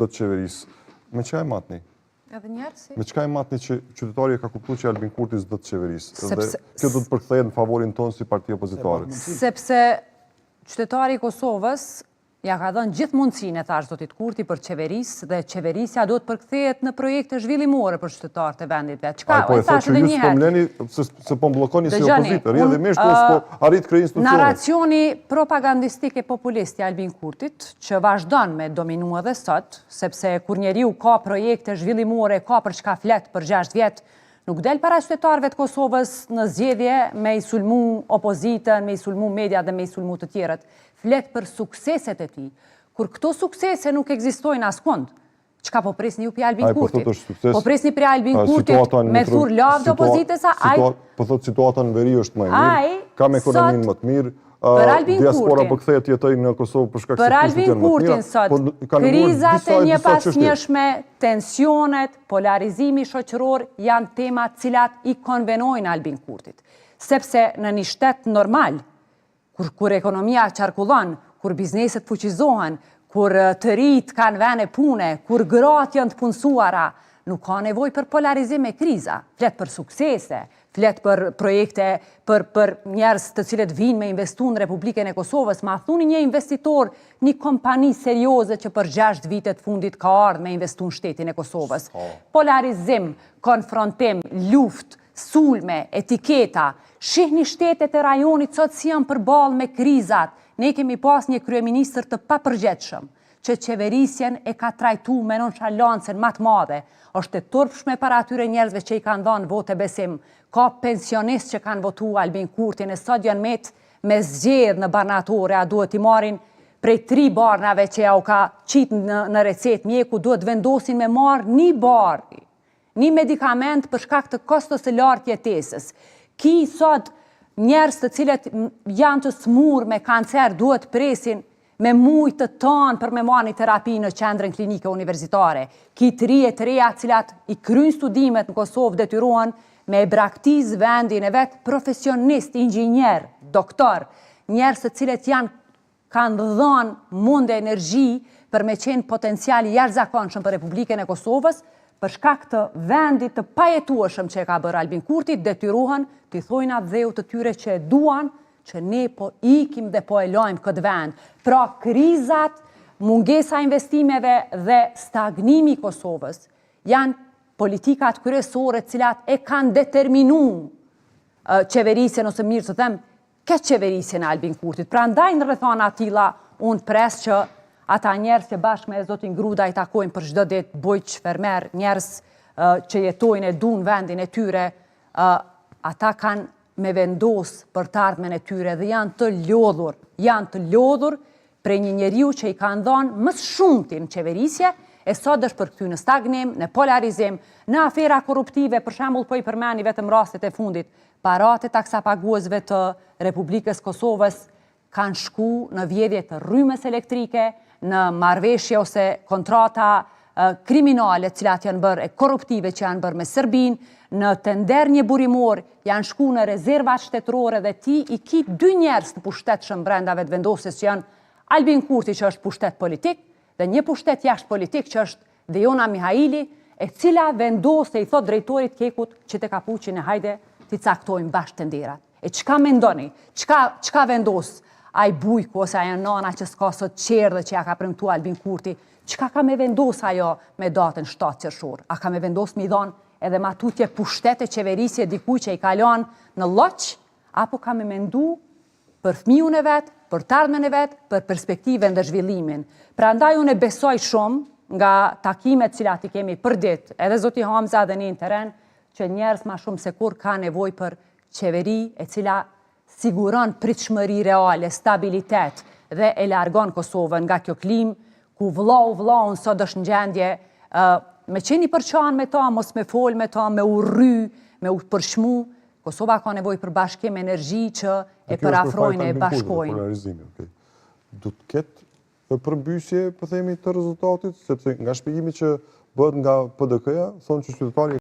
do të qeverisë. Me çka e matni? Edhe njerësi? Me çka e matni që qytetari ka kuptuar që Albin Kurti do të qeverisë? Dhe kjo do të përkthehet në favorin tonë si parti opozitare. Sepse qytetari i Kosovës ja ka dhënë gjithë mundësinë, thash zotit Kurti, për qeverisë, dhe qeverisja do të përkthehet në projekte zhvillimore për qytetarët e vendit vet. Çka po e thashë edhe një herë. Se po mblokoni si opozitë, rrjedhimisht po arrit krijë institucione. Narracioni propagandistik e populist i Albin Kurtit, që vazhdon me dominu edhe sot, sepse kur njeriu ka projekte zhvillimore, ka për çka flet për 6 vjet, nuk del para qytetarëve të Kosovës në zgjedhje me i sulmu opozitën, me i sulmu media dhe me i sulmu të tjerët. Flet për sukseset e tij. Kur këto suksese nuk ekzistojnë askund, çka po presni ju pi Albin Kurtit? Po presni pri Albin Kurtit me thur lavdë opozitës sa ai. Po thot situata në veri është më e mirë, kam ekonominë më të mirë. Diaspora po kthehet jetoj në Kosovë për shkak se për Albin Kurtin sot, krizat e njëpasnjëshme, tensionet, polarizimi shoqëror janë tema të cilat i konvenojnë Albin Kurtit. Sepse në një shtet normal, kur ekonomia qarkullon, kur bizneset fuqizohen, kur të rinjt kanë vende pune, kur gratë janë të punësuara, nuk ka nevojë për polarizim e kriza. Flet për suksese, flet për projekte, për njerëz të cilët vinë me investu në Republikën e Kosovës. Ma thuni një investitor, një kompani serioze që për 6 vitet fundit ka ardhur me investu në shtetin e Kosovës. Polarizim, konfrontim, luftë, sulme, etiketa, shihni shtetet e rajonit sot si janë përballë me krizat. Ne kemi pas një kryeministër të papërgjegjshëm, që qeverisjen e ka trajtu me nonshalancën më të madhe. Është e turpshme para atyre njerëzve që i kanë dhënë votë besimë. Ka pensionistë që kanë votuar Albin Kurtin, e sot janë me zgjedhje në banatore, a duhet i marrin prej 3 barnave që ja u ka qit në recetë mjeku, duhet vendosin me marr 1 barë, një medikament për shkak të kostos të lartë jetesës. Ki sot njerëz të cilët janë të smur me kancer duhet presin me muj të tanë për me marrë një terapi në qendrën klinike universitare. Ki të rije të reja cilat i kryjnë studimet në Kosovë detyrohen me e braktiz vendin e vetë profesionist, inxhinier, doktor, njerëz të cilët kanë dhënë mund e energji për me qenë potenciali jashtëzakonshëm për Republikën e Kosovës, për shkak të vendit të pajetueshëm që e ka bërë Albin Kurti, detyrohen t'i thojnë atë dheut të tyre që e duan, që ne po ikim dhe po e lajmë këtë vend. Pra krizat, mungesa investimeve dhe stagnimi i Kosovës janë politikat kryesore cilat e kanë determinu qeverisjen, ose mirë të them, këtë qeverisjen e Albin Kurtit. Pra ndaj në rrethana tilla, unë pres që ata njerëz që bashkë me zotin Gruda i takojnë për çdo ditë, bujq, fermer, njerëz që jetojnë e duan vendin e tyre, ata kanë me vendos për të ardhmen e tyre dhe janë të lodhur prej një njeriu që i kanë dhënë më shumti në qeverisje, e sot është përkthy në stagnim, në polarizim, në afera korruptive, për shembull po i përmeni vetëm rastet e fundit, paratë taksapaguesve të Republikës Kosovës kanë shku në vjedhje të rrymës elektrike, në marrëveshje ose kontrata kriminale cilat janë bërë, e korruptive që janë bërë me Serbinë, në tender një burimor janë shku në rezervat shtetërore dhe ti i ki 2 njerëz të pushtetshëm brenda vetëvendosjes që janë Albin Kurti që është pushtet politik dhe një pushtet jashtë politik që është Dejona Mihaili, e cila vendose i thot drejtorit Kekut që te kapuqin e hajde t'i caktojmë bashkë tenderat. E çka mendoni? Çka vendos ai bujku ose ajo nana që s'ka sot qerdhe që ja ka premtuar Albin Kurti? Çka ka me vendos ajo me datën 7 qershor? A ka me vendos me i dhon edhe matutje pushtete qeverisje dikuj që i kalon në lloç, apo ka me mendu për fëmijën e vet, për të ardhmen e vet, për perspektivën dhe zhvillimin? Prandaj unë besoj shumë nga takimet cilat i kemi për ditë, edhe zoti Hamza dhe një teren, që njerëz ma shumë se kur ka nevojë për qeveri e cila siguron pritshmëri reale, stabilitet dhe e largon Kosovën nga kjo klim ku vllau sot është në gjendje me qeni përçan me ta, mos me fol me ta, me urry, me u përshmu. Kosova ka nevojë për bashkim energji që e përafrojnë e bashkojnë. Do të ketë përmbysje, po themi, të rezultatit, sepse nga shpjegimi që bëhet nga PDK-ja, thonë që qytetari